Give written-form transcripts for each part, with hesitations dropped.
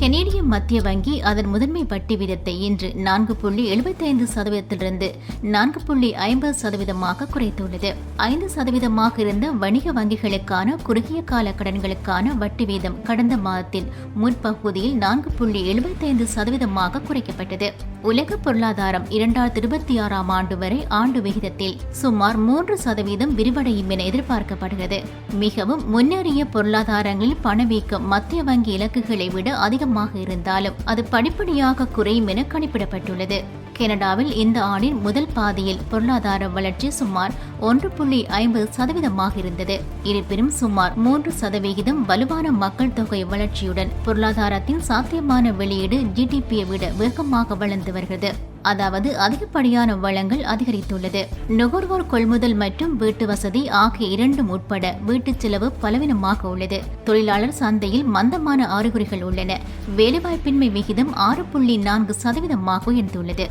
கனேடிய மத்திய வங்கி அதன் முதன்மை வட்டி வீதத்தை இன்று 4.75%லிருந்து 4.50%ஆக குறைத்துள்ளது. 5% இருந்த வணிக வங்கிகளுக்கான குறுகிய கால கடன்களுக்கான வட்டி வீதம் கடந்த மாதத்தின் முற்பகுதியில் 4.75%ஆக குறைக்கப்பட்டது. உலக பொருளாதாரம் 2026ஆம் ஆண்டு வரை ஆண்டு விகிதத்தில் சுமார் 3% விரிவடையும் என எதிர்பார்க்கப்படுகிறது. மிகவும் முன்னேறிய பொருளாதாரங்களில் பணவீக்கம் மத்திய வங்கி இலக்குகளை விட அதிகமாக இருந்தாலும் அது படிப்படியாக குறையும் என கணிப்பிடப்பட்டுள்ளது. கனடாவில் இந்த ஆண்டின் முதல் பாதியில் பொருளாதார வளர்ச்சி சுமார் 1.50% இருந்தது. இருப்பினும் சுமார் 3% வலுவான மக்கள் தொகை வளர்ச்சியுடன் பொருளாதாரத்தின் சாத்தியமான வெளியீடு GDP-யை விட வேகமாக வளர்ந்து வருகிறது. அதாவது அதிகப்படியான வளங்கள் அதிகரித்துள்ளது. நுகர்வோர் கொள்முதல் மற்றும் வீட்டு வசதி ஆகிய இரண்டும் உட்பட வீட்டுச் செலவு பலவீனமாக உள்ளது. தொழிலாளர் சந்தையில் மந்தமான அறிகுறிகள் உள்ளன. வேலைவாய்ப்பின்மை விகிதம் 6.4% உயர்ந்துள்ளது.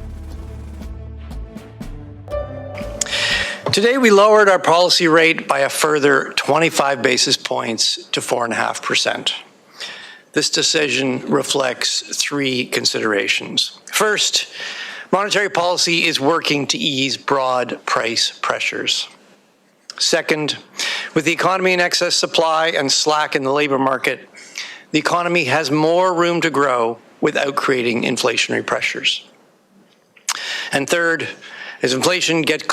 Today we lowered our policy rate by a further 25 basis points to 4.5%. This decision reflects three considerations. First, monetary policy is working to ease broad price pressures. Second, with the economy in excess supply and slack in the labor market, the economy has more room to grow without creating inflationary pressures. And third, as inflation gets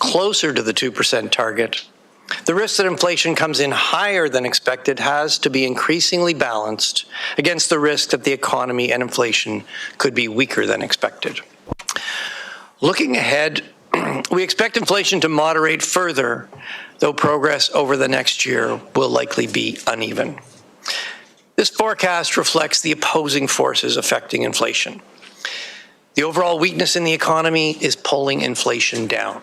closer to the 2% target, the risk that inflation comes in higher than expected has to be increasingly balanced against the risk that the economy and inflation could be weaker than expected. Looking ahead, we expect inflation to moderate further, though progress over the next year will likely be uneven. This forecast reflects the opposing forces affecting inflation. The overall weakness in the economy is pulling inflation down.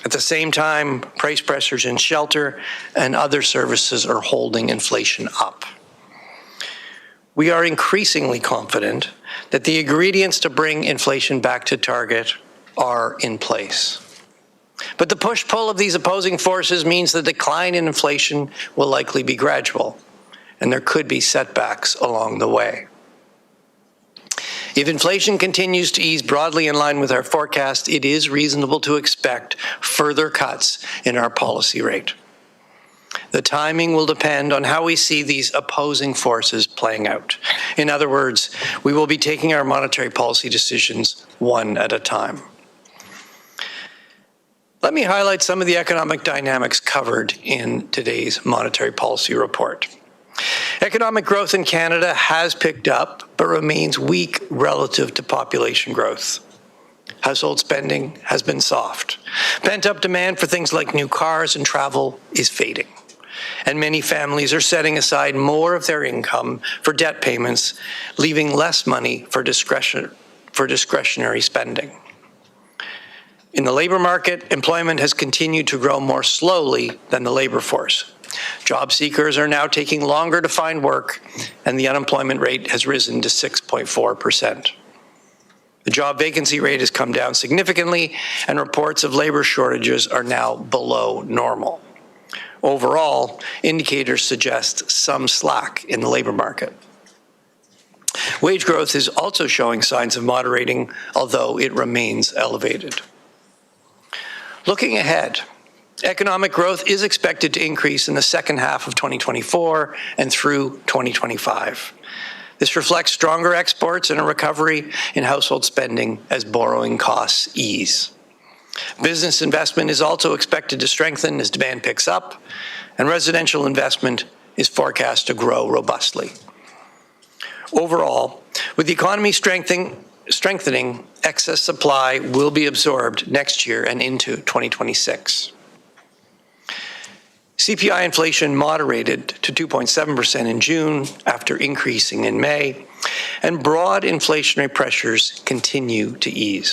At the same time, price pressures in shelter and other services are holding inflation up. We are increasingly confident that the ingredients to bring inflation back to target are in place. But the push-pull of these opposing forces means the decline in inflation will likely be gradual, and there could be setbacks along the way. If inflation continues to ease broadly in line with our forecast, it is reasonable to expect further cuts in our policy rate. The timing will depend on how we see these opposing forces playing out. In other words, we will be taking our monetary policy decisions one at a time. Let me highlight some of the economic dynamics covered in today's monetary policy report. Economic growth in Canada has picked up, but remains weak relative to population growth. Household spending has been soft. Pent-up demand for things like new cars and travel is fading, and many families are setting aside more of their income for debt payments, leaving less money for discretionary spending. In the labor market, employment has continued to grow more slowly than the labor force. Job seekers are now taking longer to find work, and the unemployment rate has risen to 6.4%. The job vacancy rate has come down significantly, and reports of labor shortages are now below normal. Overall, indicators suggest some slack in the labor market. Wage growth is also showing signs of moderating, although it remains elevated. Looking ahead, economic growth is expected to increase in the second half of 2024 and through 2025. This reflects stronger exports and a recovery in household spending as borrowing costs ease. Business investment is also expected to strengthen as demand picks up, and residential investment is forecast to grow robustly. Overall, with the economy strengthening, excess supply will be absorbed next year and into 2026. CPI inflation moderated to 2.7% in June after increasing in May, and broad inflationary pressures continue to ease.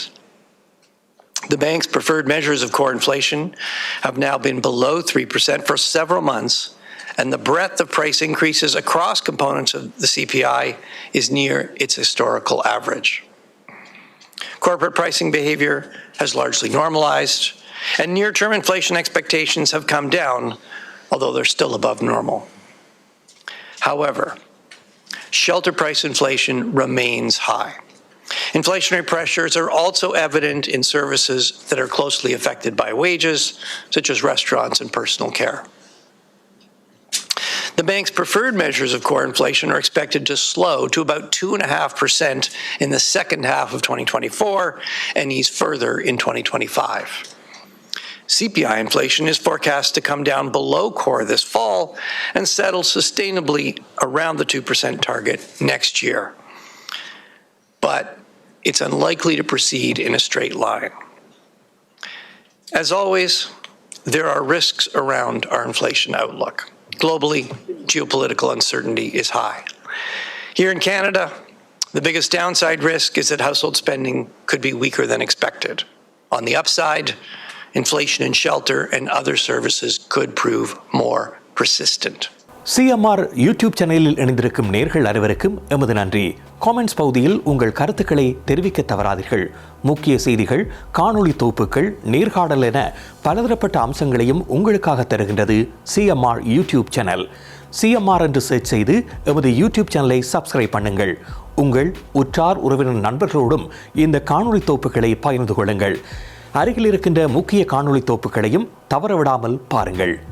The bank's preferred measures of core inflation have now been below 3% for several months, and the breadth of price increases across components of the CPI is near its historical average. Corporate pricing behavior has largely normalized, and near-term inflation expectations have come down, although they're still above normal. However, shelter price inflation remains high. Inflationary pressures are also evident in services that are closely affected by wages, such as restaurants and personal care. The bank's preferred measures of core inflation are expected to slow to about 2.5% in the second half of 2024 and ease further in 2025. CPI inflation is forecast to come down below core this fall and settle sustainably around the 2% target next year. But it's unlikely to proceed in a straight line. As always, there are risks around our inflation outlook. Globally, geopolitical uncertainty is high. Here in Canada, the biggest downside risk is that household spending could be weaker than expected. On the upside, inflation in shelter and other services could prove more persistent. CMR YouTube சேனலில் இணைந்திருக்கும் நேர்கள் அனைவருக்கும் எமது நன்றி. Comments பகுதியில் உங்கள் கருத்துக்களை தெரிவிக்க தவறாதீர்கள். முக்கிய செய்திகள், காணொளி தொகுப்புகள், நேர்காணல் என பலதரப்பட்ட அம்சங்களையும் உங்களுக்காக தருகின்றது CMR யூடியூப் சேனல். CMR என்று சர்ச் செய்து எமது யூடியூப் சேனலை சப்ஸ்கிரைப் பண்ணுங்கள். உங்கள் உற்றார் உறவினர் நண்பர்களோடும் இந்த காணொளி தொகுப்புகளை பகிர்ந்து கொள்ளுங்கள். அருகில் இருக்கின்ற முக்கிய காணொளி தொகுப்புகளையும் தவறவிடாமல் பாருங்கள்.